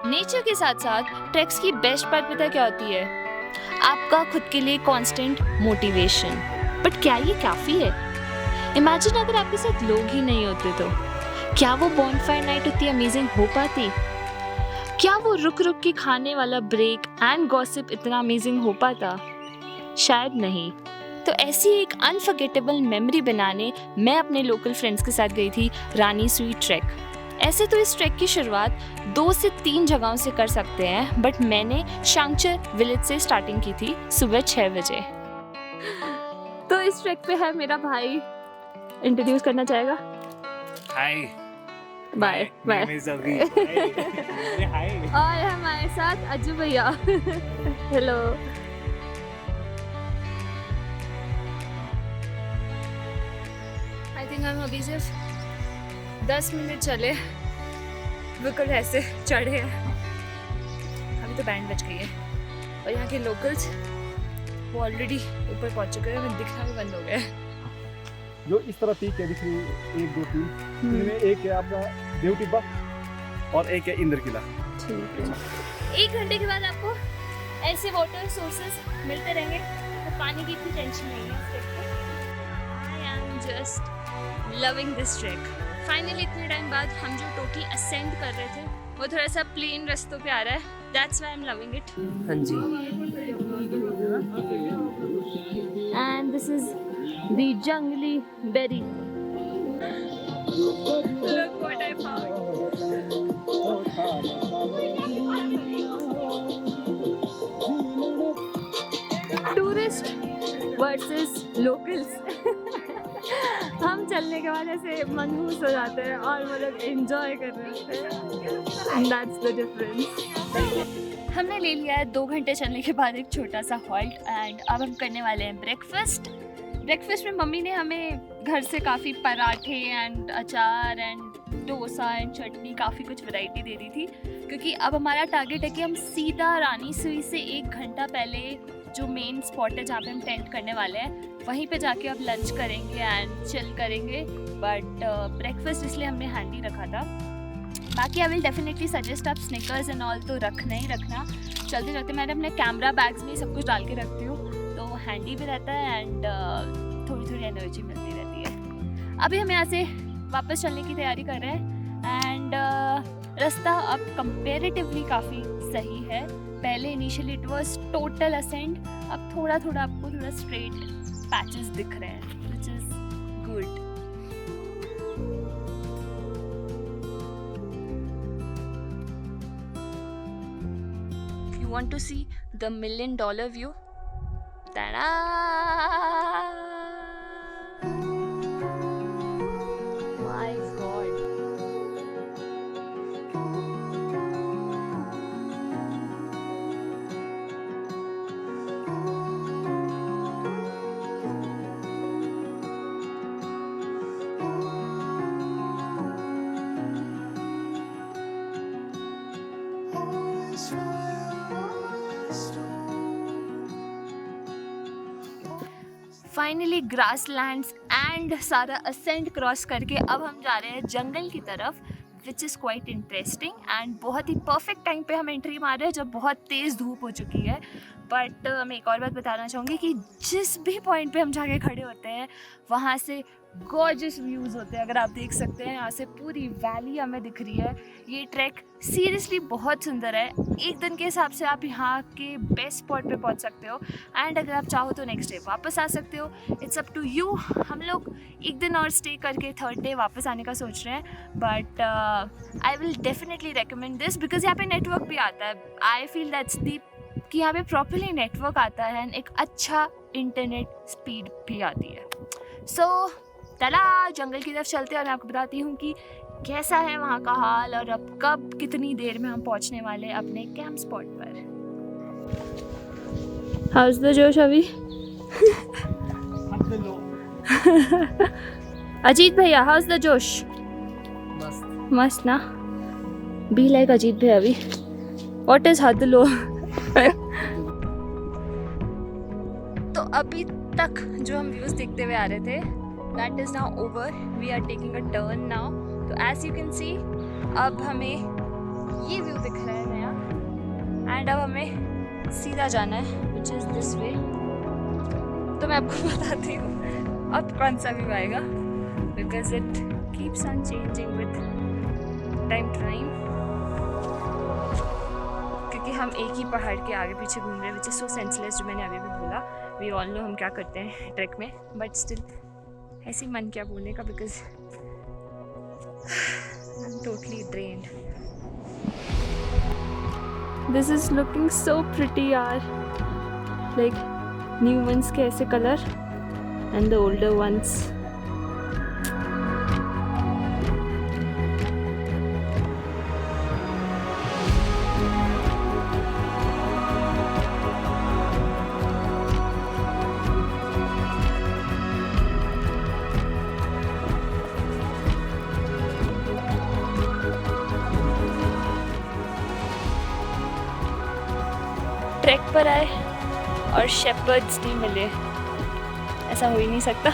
Nature के साथ साथ ट्रैक्स की बेस्ट पार्ट पता क्या होती है? आपका खुद के लिए कांस्टेंट मोटिवेशन। बट क्या ये काफ़ी है? इमेजिन अगर आपके साथ लोग ही नहीं होते तो क्या वो बॉनफायर नाइट उतनी अमेजिंग हो पाती? क्या वो रुक रुक के खाने वाला ब्रेक एंड गॉसिप इतना अमेजिंग हो पाता? शायद नहीं। तो ऐसी एक अनफॉरगेटेबल मेमोरी बनाने मैं अपने लोकल फ्रेंड्स के साथ गई थी रानी सुई ट्रैक। ऐसे तो इस ट्रैक की शुरुआत 2 से 3 जगहों से कर सकते हैं, बट मैंने शांगचर विलेज से स्टार्टिंग की थी सुबह 6 बजे। तो इस ट्रैक पे है मेरा भाई, इंट्रोड्यूस करना चाहेगा? हाय, बाय बाय। हाय। और हमारे साथ अज्जू भैया। हेलो। आई थिंक हम अभी सिर्फ 10 मिनट चले, बिल्कुल ऐसे चढ़े हैं। अभी तो बैंड बज गई है और यहाँ के लोकल्स वो ऑलरेडी ऊपर पहुँच चुके हैं, हमें दिखना भी बंद हो गया है। जो इस तरह पीक है, दिख रही है 1 2 3, इनमें एक है आपका देव टिब्बा और एक है इंद्र किला। ठीक है। 1 घंटे के बाद आपको ऐसे वाटर सोर्सेस मिलते रहेंगे, तो पानी की इतनी टेंशन नहीं है। I am just loving this track. Finally इतने टाइम बाद हम जो टोटली असेंड कर रहे थे वो थोड़ा सा प्लेन रास्तों पे आ रहा है। That's why I am loving it. हाँ जी। एंड दिस इज द जंगली berry. Look what I found. Tourist versus locals. हम चलने के बाद ऐसे मनहूस हो जाते हैं और मतलब एंजॉय कर रहे होते हैं। That's the difference. हमने ले लिया है 2 घंटे चलने के बाद एक छोटा सा हॉल्ट एंड अब हम करने वाले हैं ब्रेकफास्ट। ब्रेकफास्ट में मम्मी ने हमें घर से काफ़ी पराठे एंड अचार एंड डोसा एंड चटनी काफ़ी कुछ वैरायटी दे दी थी, क्योंकि अब हमारा टारगेट है कि हम सीधा रानी सुई से 1 घंटा पहले जो मेन स्पॉट है जहाँ पे हम टेंट करने वाले हैं वहीं पे जाके अब लंच करेंगे एंड चिल करेंगे। बट ब्रेकफास्ट इसलिए हमने हैंडी रखा था। बाकी आई विल डेफिनेटली सजेस्ट आप स्निकर्स एंड ऑल तो रखना ही रखना। चलते चलते मैंने अपने कैमरा बैग्स में सब कुछ डाल के रखती हूँ, तो हैंडी भी रहता है एंड थोड़ी थोड़ी एनर्जी मिलती रहती है। अभी हम यहाँ से वापस चलने की तैयारी कर रहे हैं एंड रास्ता अब कंपेरेटिवली काफ़ी सही है। पहले initially it was total ascend, अब थोड़ा थोड़ा आपको थोड़ा स्ट्रेट पैचेस दिख रहे हैं, which is good. You want to see the $1 million view? Ta-da! My God. Finally grass lands and सारा असेंट क्रॉस करके अब हम जा रहे हैं जंगल की तरफ, which is quite interesting and बहुत ही परफेक्ट टाइम पे हम एंट्री मार रहे हैं जब बहुत तेज़ धूप हो चुकी है। बट मैं एक और बात बताना चाहूँगी कि जिस भी पॉइंट पे हम जाके खड़े होते हैं वहाँ से गॉर्जियस व्यूज़ होते हैं। अगर आप देख सकते हैं यहाँ से पूरी वैली हमें दिख रही है। ये ट्रैक सीरियसली बहुत सुंदर है। एक दिन के हिसाब से आप यहाँ के बेस्ट स्पॉट पे पहुँच सकते हो एंड अगर आप चाहो तो नेक्स्ट डे वापस आ सकते हो। It's up to you. हम लोग एक दिन और स्टे करके 3rd डे वापस आने का सोच रहे हैं, but I will definitely recommend this because यहाँ पे नेटवर्क भी आता है। आई फील दैट्स दी कि यहाँ पे प्रॉपरली नेटवर्क आता है एंड एक अच्छा इंटरनेट स्पीड भी आती है। सो चला जंगल की तरफ चलते हैं और मैं आपको बताती हूँ कि कैसा है वहाँ का हाल और अब कब कितनी देर में हम पहुँचने वाले हैं अपने कैंप स्पॉट पर। हाउस द जोश अभी। अजीत भैया हाउस द जोश? मस्त मस्त ना? बी लाइक अजीत भैया अभी। व्हाट इज हद लो? तो अभी तक जो हम व्यूज देखते हुए आ रहे थे that is now over. We are taking a turn now. तो as you can see अब हमें ये व्यू दिख रहा है नया। एंड अब हमें सीधा जाना है विच इज़ दिस वे। तो मैं आपको बताती हूँ अब कौन सा व्यू आएगा, because it keeps on changing with time to time, क्योंकि हम एक ही पहाड़ के आगे पीछे घूम रहे हैं, विच इज़ सो सेंसलेस, जो मैंने अभी भी बोला। वी ऑल नो हम क्या करते हैं ट्रैक में, बट स्टिल ऐसे ही मन क्या बोलने का, because I am totally drained. This is looking so pretty यार, लाइक न्यू वंस के ऐसे colour and the older ones. Track पर आए और शेपर्ड्स नहीं मिले, ऐसा हो ही नहीं सकता।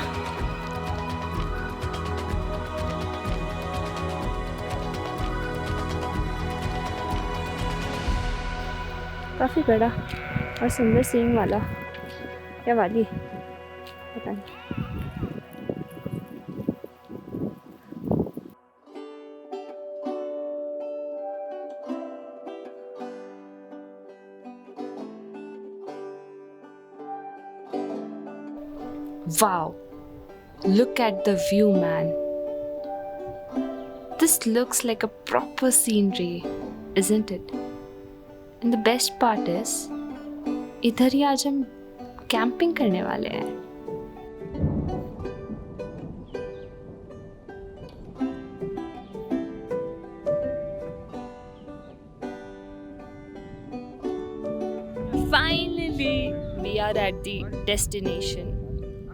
काफ़ी बड़ा और सुंदर सींग वाला, क्या वाली पता नहीं। Wow, look at the view, man. This looks like a proper scenery, isn't it? And the best part is, इधर ही आज हम कैंपिंग करने वाले हैं। Finally, we are at the destination.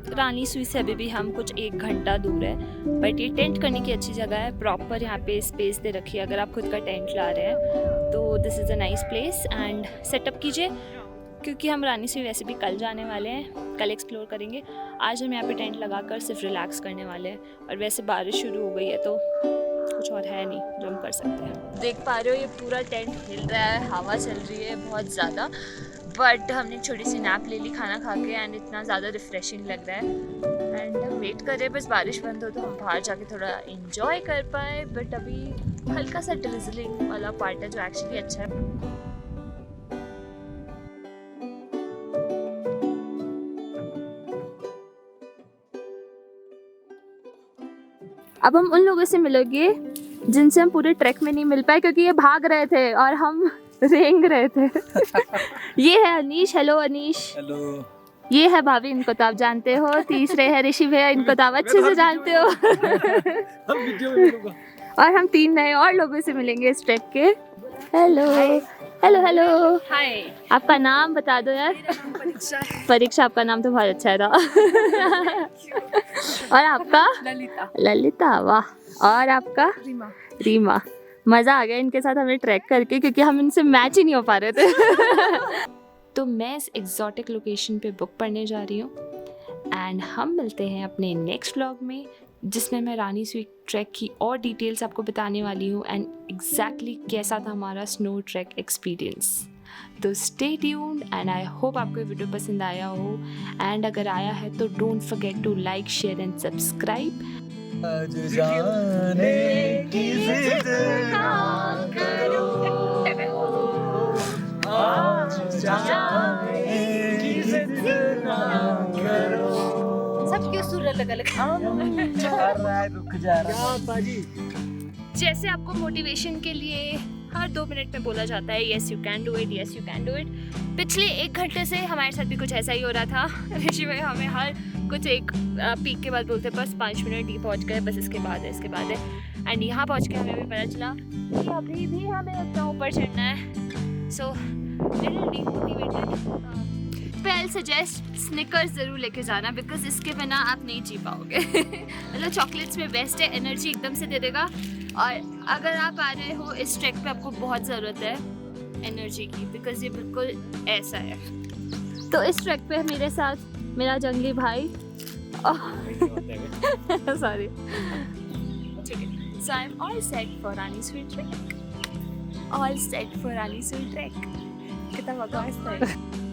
रानी सुई से अभी भी हम कुछ 1 घंटा दूर है, बट ये टेंट करने की अच्छी जगह है। प्रॉपर यहाँ पे स्पेस दे रखी है, अगर आप खुद का टेंट ला रहे हैं तो this is a nice place and setup कीजिए, क्योंकि हम रानी सुई वैसे भी कल जाने वाले हैं, कल एक्सप्लोर करेंगे। आज हम यहाँ पे टेंट लगाकर सिर्फ रिलैक्स करने वाले हैं, और वैसे बारिश शुरू हो गई है तो कुछ और है नहीं जो हम कर सकते हैं। देख पा रहे हो ये पूरा टेंट हिल रहा है, हवा चल रही है बहुत ज़्यादा, बट हमने छोटी सी नैप ले ली खाना खा के, एंड इतना ज़्यादा रिफ्रेशिंग लग रहा है। एंड हम वेट कर रहे हैं बस बारिश बंद हो तो हम बाहर जाके थोड़ा इंजॉय कर पाए, बट अभी हल्का सा ड्रिजलिंग वाला पार्ट है जो एक्चुअली अच्छा है। अब हम उन लोगों से मिलोगे जिनसे हम पूरे ट्रैक में नहीं मिल पाए, क्योंकि ये भाग रहे थे और हम रेंग रहे थे। ये है अनीश। हेलो अनीश। हेलो। ये है भाभी, इनको तो आप जानते हो। तीसरे है ऋषि भैया, इनको तो आप अच्छे से जानते हो। हम वीडियो में मिलूंगा। और हम 3 नए और लोगों से मिलेंगे इस ट्रैक के। Hello hello hello hi. आपका नाम बता दो यार। परीक्षा। आपका नाम तो बहुत अच्छा था। और आपका? ललिता। ललिता, वाह। और आपका? रीमा। रीमा। मज़ा आ गया इनके साथ हमें ट्रैक करके, क्योंकि हम इनसे मैच ही नहीं हो पा रहे थे। तो मैं इस एग्जॉटिक लोकेशन पे बुक पढ़ने जा रही हूँ, एंड हम मिलते हैं अपने नेक्स्ट व्लॉग में, जिसमें मैं रानी सुई ट्रैक की और डिटेल्स आपको बताने वाली हूँ, एंड एग्जैक्टली कैसा था हमारा स्नो ट्रैक एक्सपीरियंस। तो stay tuned, and I hope आपको ये वीडियो पसंद आया हो, एंड अगर आया है तो don't forget to like, share and subscribe. आज जाने की जिद ना करो, आज जाने की जिद ना करो। सब क्यों सुर अलग-अलग? रुक जा रहा है। जैसे आपको मोटिवेशन के लिए हर 2 मिनट में बोला जाता है yes you can do it, yes you can do it, पिछले 1 घंटे से हमारे साथ भी कुछ ऐसा ही हो रहा था। ऋषि भाई हमें हर कुछ एक पीक के बाद बोलते बस 5 मिनट ही पहुंच गए, बस इसके बाद है, इसके बाद है। एंड यहाँ पहुंच के हमें भी पता चला कि अभी भी हमें उतना ऊपर चढ़ना है। So little demotivated. पे आई सजेस्ट स्निकर्स ज़रूर लेके जाना, बिकॉज इसके बिना आप नहीं जी पाओगे। मतलब चॉकलेट्स में बेस्ट है, एनर्जी एकदम से दे देगा। और अगर आप आ रहे हो इस ट्रैक पे, आपको बहुत ज़रूरत है एनर्जी की, बिकॉज ये बिल्कुल ऐसा है। तो इस ट्रैक पे मेरे साथ मेरा जंगली भाई sorry, so I am all set for रानी सुई ट्रैक। ऑल सेट फॉर आलिसूल ट्रॅक किती बकवास आहे